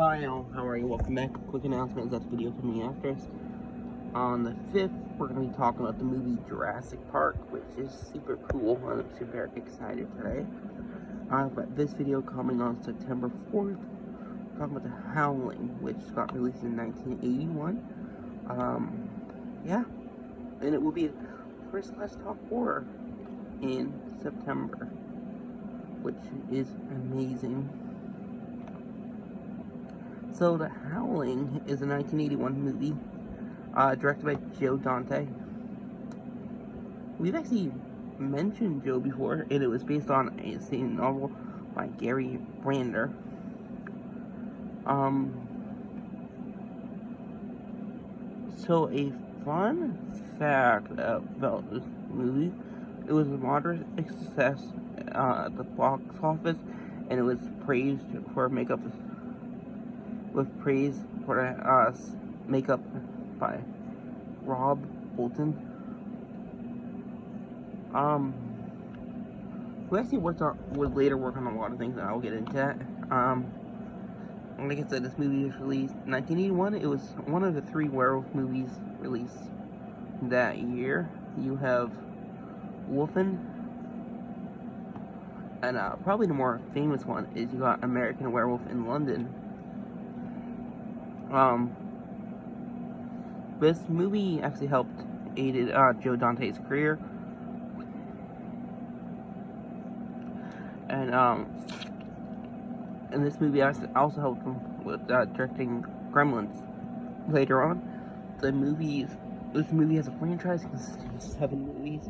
Hi all, how are you? Welcome back. Quick announcement is that the video coming after us. On the 5th, we're going to be talking about the movie Jurassic Park, which is super cool. I'm super excited today. But this video coming on September 4th, we're talking about the Howling, which got released in 1981. Yeah, and it will be first Let's Talk Horror in September, which is amazing. So, The Howling is a 1981 movie directed by Joe Dante. We've actually mentioned Joe before, and it was based on a same novel by Gary Brander. So a fun fact about this movie, it was a moderate success at the box office, and it was praised for makeup. With praise for makeup by Rob Bolton. Who actually would later work on a lot of things, and I'll get into that. Like I said, this movie was released in 1981. It was one of the 3 werewolf movies released that year. You have Wolfen, and probably the more famous one is you got American Werewolf in London. This movie actually aided Joe Dante's career, and this movie also helped him with directing Gremlins later on. This movie has a franchise consisting of 7 movies.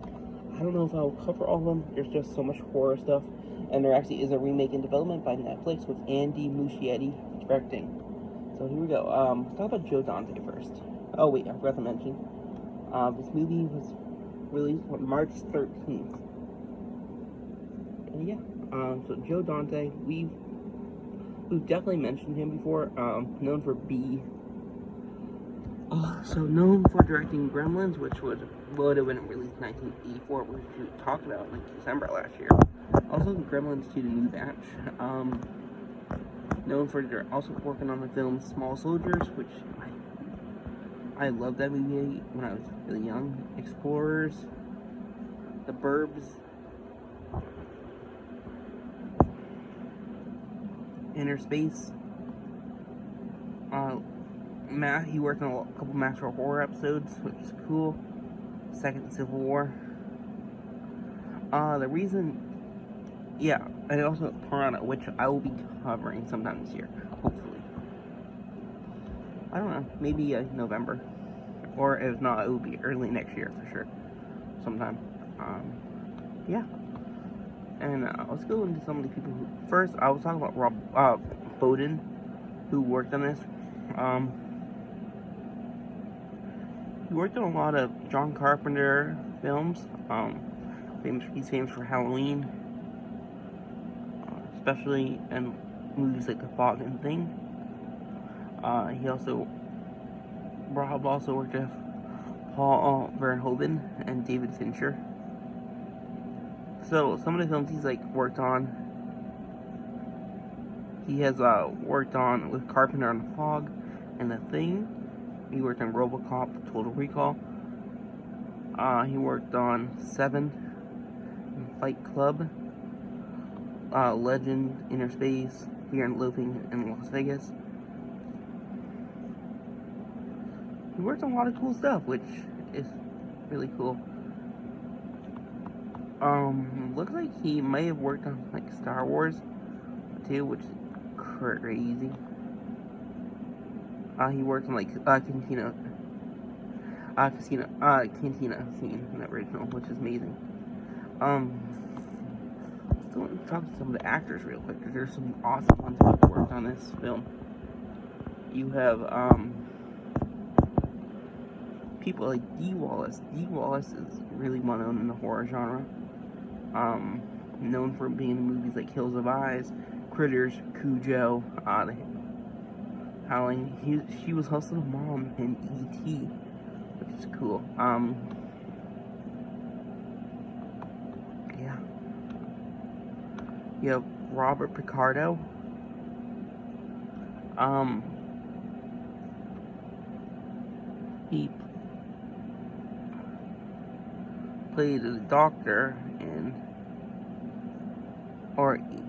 I don't know if I'll cover all of them. There's just so much horror stuff, and there actually is a remake in development by Netflix with Andy Muschietti directing. So here we go. Let's talk about Joe Dante first. Oh wait, I forgot to mention. This movie was released on March 13th. And yeah, so Joe Dante, we've definitely mentioned him before. Known for known for directing Gremlins, which would have been released in 1984, which we talked about in December last year. Also, Gremlins 2: The New Batch. Known for also working on the film Small Soldiers, which I loved that movie when I was really young. Explorers, The Burbs, Inner Space. He worked on a couple Master Horror episodes, which is cool. Second Civil War. And also Piranha, which I will be covering sometime this year, hopefully. I don't know, maybe November, or if not, it will be early next year for sure, sometime. Yeah. And let's go into some of the people who. First, I was talking about Rob Bowden, who worked on this. He worked on a lot of John Carpenter films. He's famous for Halloween, especially in movies like The Fog and Thing. Rob also worked with Paul Verhoeven and David Fincher. So some of the films he's worked on, he has worked on with Carpenter on The Fog and The Thing. He worked on RoboCop, Total Recall. He worked on Seven, Fight Club, Legend, Inner Space, Fear and Loathing in Las Vegas. He worked on a lot of cool stuff, which is really cool. Looks like he may have worked on Star Wars too, which is crazy. He worked on Cantina scene in the original, which is amazing. Still want to talk to some of the actors real quick, because there's some awesome ones who worked on this film. You have people like Dee Wallace. Dee Wallace is really well known in the horror genre. Known for being in movies like Hills of Eyes, Critters, Cujo, The Howling. She was also the mom in E.T., which is cool. Yeah. You have Robert Picardo. He played a doctor in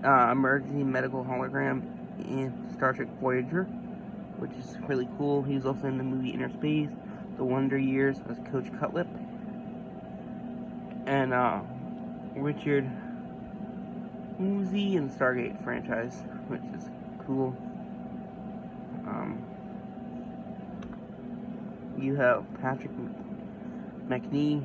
emergency medical hologram in Star Trek Voyager, which is really cool. He was also in the movie Inner Space, The Wonder Years as Coach Cutlip, and Richard Uzi in Stargate franchise, which is cool. You have Patrick McNee.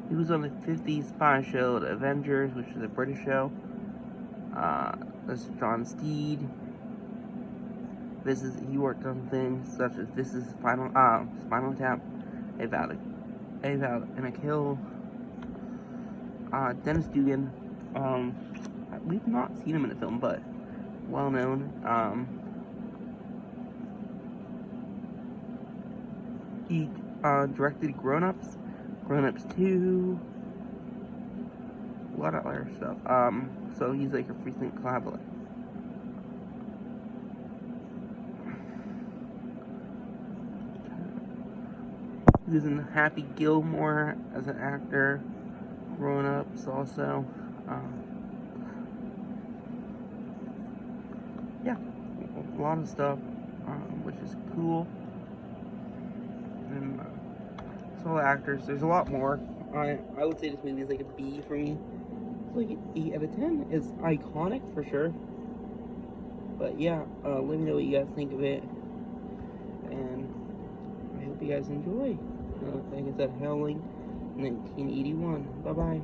He was on the 50s spy show, The Avengers, which is a British show. This is John Steed. He worked on things such as This Is Spinal Tap, A Vow and a Kill. Dennis Dugan. We've not seen him in a film, but well known. He directed Grown Ups 2, a lot of other stuff. So he's like a frequent collaborator. He was in Happy Gilmore as an actor, Grown Ups also. Yeah, a lot of stuff, which is cool. And it's all actors. There's a lot more. I would say this movie is like a B for me. It's like an 8 out of 10. It's iconic for sure. But yeah, let me know what you guys think of it. And I hope you guys enjoy. Like I said, Howling, 1981. Bye-bye.